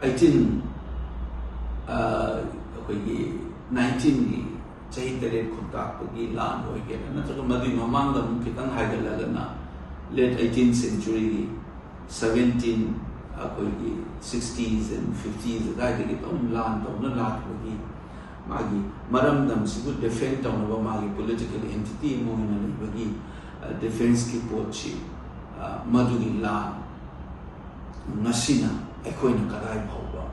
18 ꯑꯩꯈꯣꯏꯒꯤ 19ꯒꯤ ꯆꯍꯤ 8 ꯈꯨꯟꯇꯥꯛꯄꯒꯤ ꯂꯥꯟ ꯑꯣꯏꯒꯦꯔꯥ ꯅꯠꯇ꯭ꯔꯒ ꯃꯗꯨꯒꯤ ꯃꯃꯥꯡꯗ ꯑꯃꯨꯛ ꯈꯤꯇꯪ ꯍꯥꯏꯒꯠꯂꯒꯅ late 18th century 17 ꯑꯩꯈꯣꯏꯒꯤ 60s and 50s ꯑꯗꯨꯋꯥꯏꯗꯒꯤ ꯑꯗꯨꯝ ꯂꯥꯟ ꯇꯧꯅ ꯂꯥꯛꯄꯒꯤ ꯃꯥꯒꯤ ꯃꯔꯝꯗꯝꯁꯤꯕꯨ ꯗꯤꯐꯦꯟ ꯇꯧꯅꯕ ꯃꯥꯒꯤ ꯄꯣꯂꯤꯇꯤꯀꯦꯜ ꯑꯦꯟꯇꯤꯇꯤ ꯑꯃ ꯑꯣꯏꯅ ꯂꯩꯕꯒꯤ ꯗꯤꯐꯦꯟꯁꯀꯤ ꯄꯣꯠꯁꯤ ꯃꯗꯨꯒꯤ ꯂꯥꯟ ꯉꯁꯤꯅ ꯑꯩꯈꯣꯏꯅ ꯀꯗꯥꯏ ꯐꯥꯎꯕ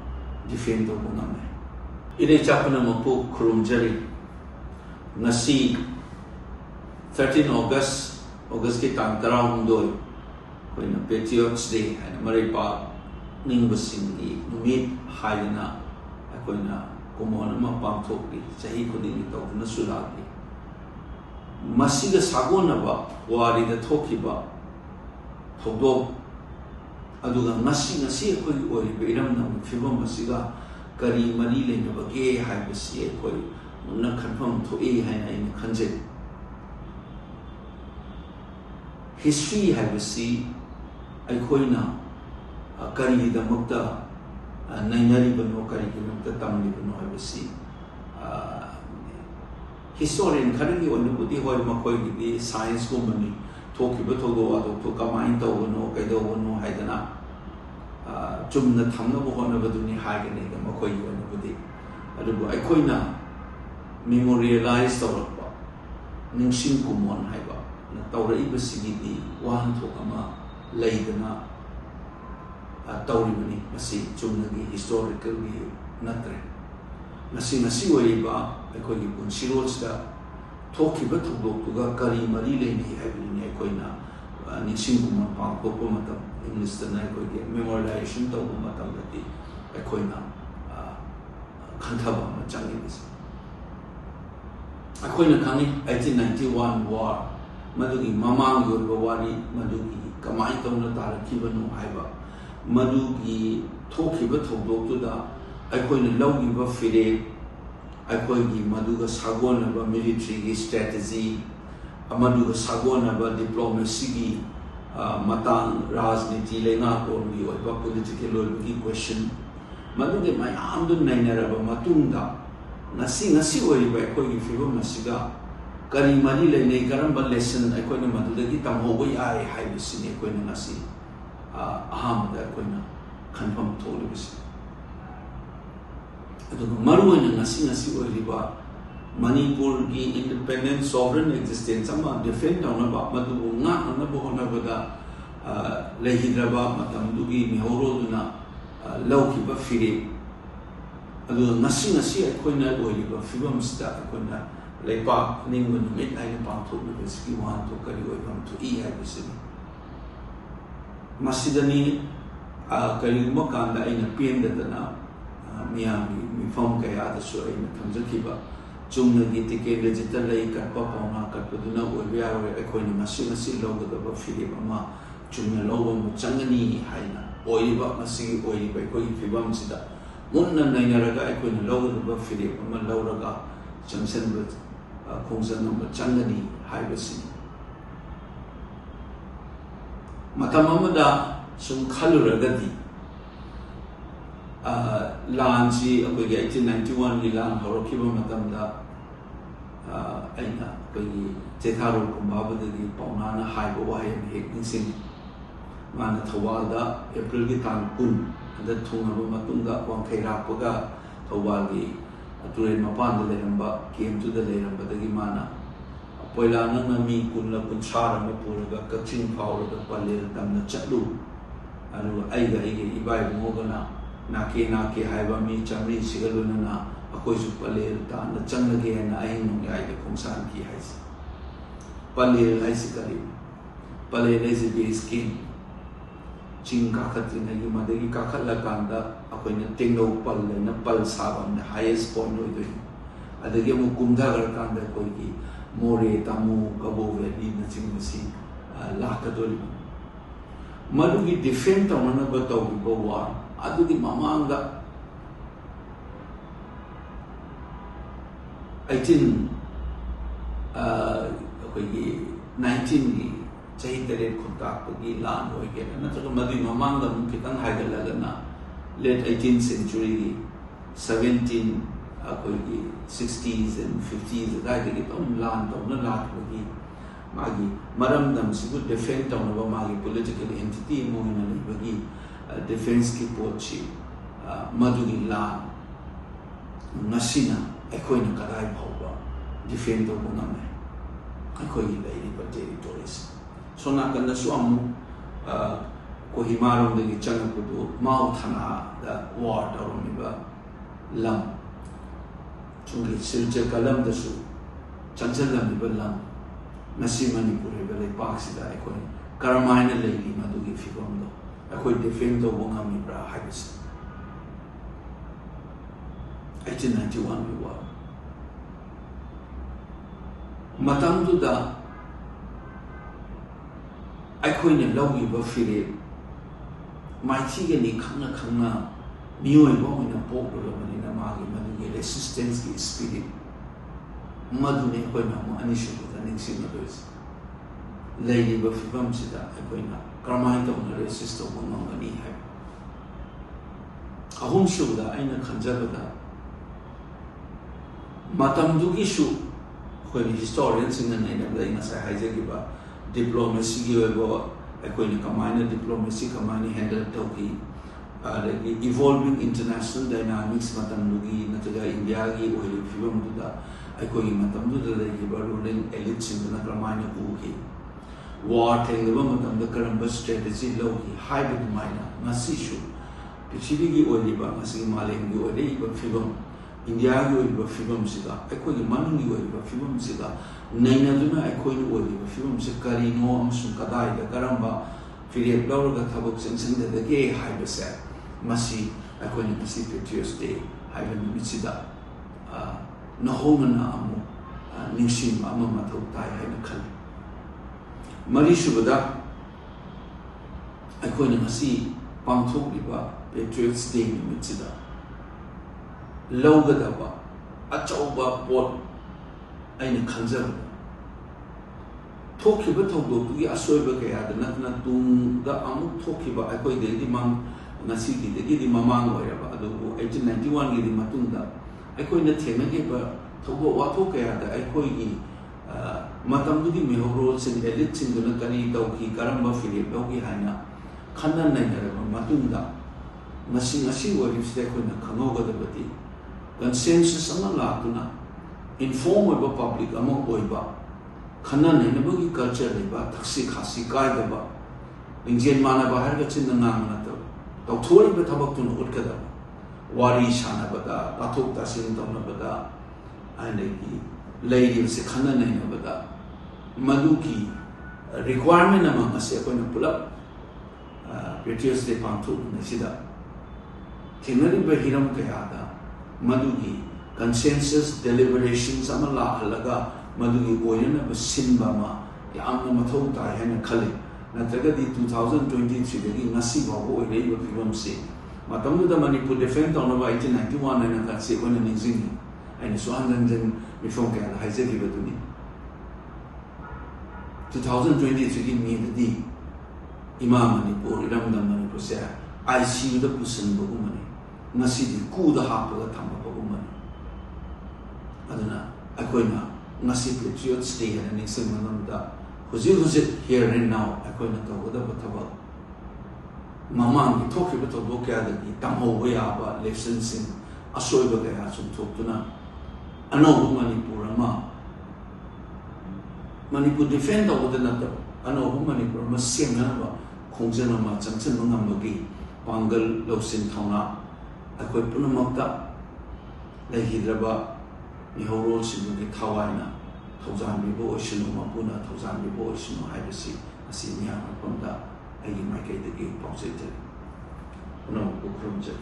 ꯗꯤꯐꯦꯟ ꯇꯧꯕ ꯉꯝꯃꯦ ꯏꯔꯩꯆꯥ ꯄꯨꯝꯅꯃꯛꯄꯨ ꯈꯨꯔꯨꯝꯖꯔꯤ ngasi 13 August ki tang 12 koina Patriots Day haina maripa ningbasingi numit haina koina kumona ma pangthokli chahi khudingi tawna sulagi masiga sagona ba wari da thokiba thogdok aduga ngasi koi oi beiram na phibam masiga kari mari leina ba ge haibasi koi na khanpham thoi haina in khanje history haibasi aikoina kari da mukta nainari bano kari ki mukta tamli bano haibasi historian khari on budi hoi makoi gi science ko mani thoki ba thogo wa to kamain to no kaido no haidana chumna thamna bo hona baduni haigane ga makoi on budi adugo aikoina memorialize tawrakpa ningsing kumon haiba na tawrai basigidi wan thokama leidana tawribani masi chumnagi historical gi natre masi wariba aikogi punsirosda thokiba thudoktuga kari mari leini haibini aikoina ningsing kumon pangkokpa matam english na aikogi memorialization tawba matam dati aikoina khanthaba ma changibisi akoina khani 1891 war madugi mamang yorba wari madugi kamai tawna tarakibanu haiba madugi thokiba thodoktuda akoina lawgiba fire akoigi maduga sagona ba military strategy amaduga sagona ba diplomacy gi matang rajniti lena kongi oiba political oibagi question madugi mayam dun nainaraba matungda ngasi oiriba aikoigi fibam asiga kari mari leinei karamba lesson aikoina madudagi tamhoba yai haibisini aikoina ngasi ahamda aikoina khanfam tholibisi aduga maruoina ngasi oiriba Manipur ki independent sovereign existence ama defend tawna madu nga na bo na bada lehidraba matamdugi mihoroduna lawkiba fire adu ngasi aikoina oiriba fibam sta aikoina leipa ningba numit aina pangthok na ski wan to kari oibam to haibisi masidani kari makanda aina pendadana miyami mifam kaya dasu aina thamjakiba chumnagi ticket digital lei katpa pauna katpaduna oiba ore aikoina ngasi lawgadaba film ama chumna lawba mu changani haina oiriba ngasi oiriba aikoi fibam sida munna nainaraga aikoina lawgadaba film ama lawraga changsanba khongsan ama changani haibasi matam amada sum khaluragadi lanchi akoigi 1891 gi lan horokiba matamda aina akoigi Chetharo kumbabadagi paunana haiba wahai hek ningsing mana Thawalda April gi tang 10 ada thungaba matungda wangkhairapaga Thawalgi turen mapanda leramba KM2 da leramba dagi mana poila nangna mi kunla kunchara ma puraga kaching phawraga palel tamna chatlu anu aiga ibai mogana nake haiba mi chamri sigaluna na akoi su palel ta na changlage na ain nong yai de khongsan ki haisi palel haisi kali palel haisi be skin ching ka khatrina gi madagi ka khala kanda akoi na tengno pal na pal sabam na highest point oi doi adagi mu kumda gar kanda koi gi more tamu kabo valley na chingsi lakadoli madugi defend tawna ba taw go war adugi mamanga 19 gi chahi 8 khuntak gi lan hoigena natraga madu mamanga mu kitang haigalaga na late 18th century 17 60s and 50s adai lan tawna lat bagi magi maram dam sibu defend tawna magi political entity mo hina bagi defense ki pochi madugi la nasina ekoina kadai phawba defend to ngam ekoi lai ba territories so na kan su amu Kohima rom de changa kudu mau thana da war taromi ba lam chungi silche kalam da su chanchal lam ba lam nasi manipur ba le pak sida ekoi karamaina leili madugi figom do ekoi defend do bongam ni bra habis 1891 we war matam du da ekoi ne lawi ba fire mai chi ge ni khangna miyoi ba ina pok lo mani na ma ge mani ge resistance ki spirit madu ne ko na mo ani shu da ning sin do is lady ba fibam sida ko na karmai to na resist to mo ngani hai ahum shu da aina khanja da matam du gi shu ko ni historian sin na ne da ina sa hai je gi ba diplomacy gi ba Ekoi kamana diplomacy kamani handle toki evolving international dynamics matam lugi nataga India gi oil film da ekoi matam du da gi ruling elite sin na kamani uki war thing the matam da karamba strategy lo gi hybrid mina ngasi shu pichibi gi oil ba ngasi maleng gi oil ba film India gi oil ba film sida ekoi gi manung gi oil ba film sida naina duna ekoi ni oil ba film se kari no am su kadai da karamba period law ga thabuk sing da ge hai ba se masi ekoi ni masi Tuesday hai ba mi sida na homa na amu ningsim ama mathau tai hai na khal mari subada ekoi ni masi pangthok liba Patriots Day ni sida Logadaba, Achauba Port, and Kanzar. Tokiba Togo, we are so big at the Natnatum, the Amuk Tokiba, I quite the Dimam Nasiki, the Gidi Mamang, wherever, 1891 Gidi Matunda. I quite the Tenageba, Togo Watoka, the Ikoigi, Matamudi Mihoro, and Edits in the Nakani, Doki, Karamba Philip, Doki Hana, Kana Nanga, Matunda, Nasi, what if they couldn't Kanoga the Bati. Consensus among Latuna, inform about public among Oiba, Kanan and Nabugi culture, Taxi Hasi Kaidaba, Indian Manaba Hargats in the Namanato, Doctori Betabakun Urkada, Wari Shanabada, Latok Tasin Donabada, and a lady of Sekanan and Abada, Maduki, requirement among us, a pull up, British de Pantu, Nasida, Tinari Behiram Kayada. Madugi consensus deliberations amala halaga madugi oyana ba sinba ma yamna mathau tai hena khale nataga di 2023 dagi ngasi ba bo rei ba film se matamnu da Manipur defend on 1891 and that se kona ningzing and so and then before ka haise ki baduni 2023 mi di imam Manipur ramdam Manipur se ICU da kusan ba mani ngasi di ku da ha pa thamba ba mani aduna akoina ngasi Patriots Day and next month da huzi here and now akoina to da ba thaba mamang ki thoki ba to do kya da ki tam ho ya ba lessons in asoi ba ga sum thok tuna ano Manipur ma Manipur defend da da na ano Manipur ma sem na ba khongjana ma changchen ngam ba gi pangal losin thona akoi punamakta lehidraba mihorol sibugi thawaina thaujan bibo oisinu mapuna thaujan bibo oisinu haibasi asi nya makonda ai mai kai de gi pausete no ukhrumje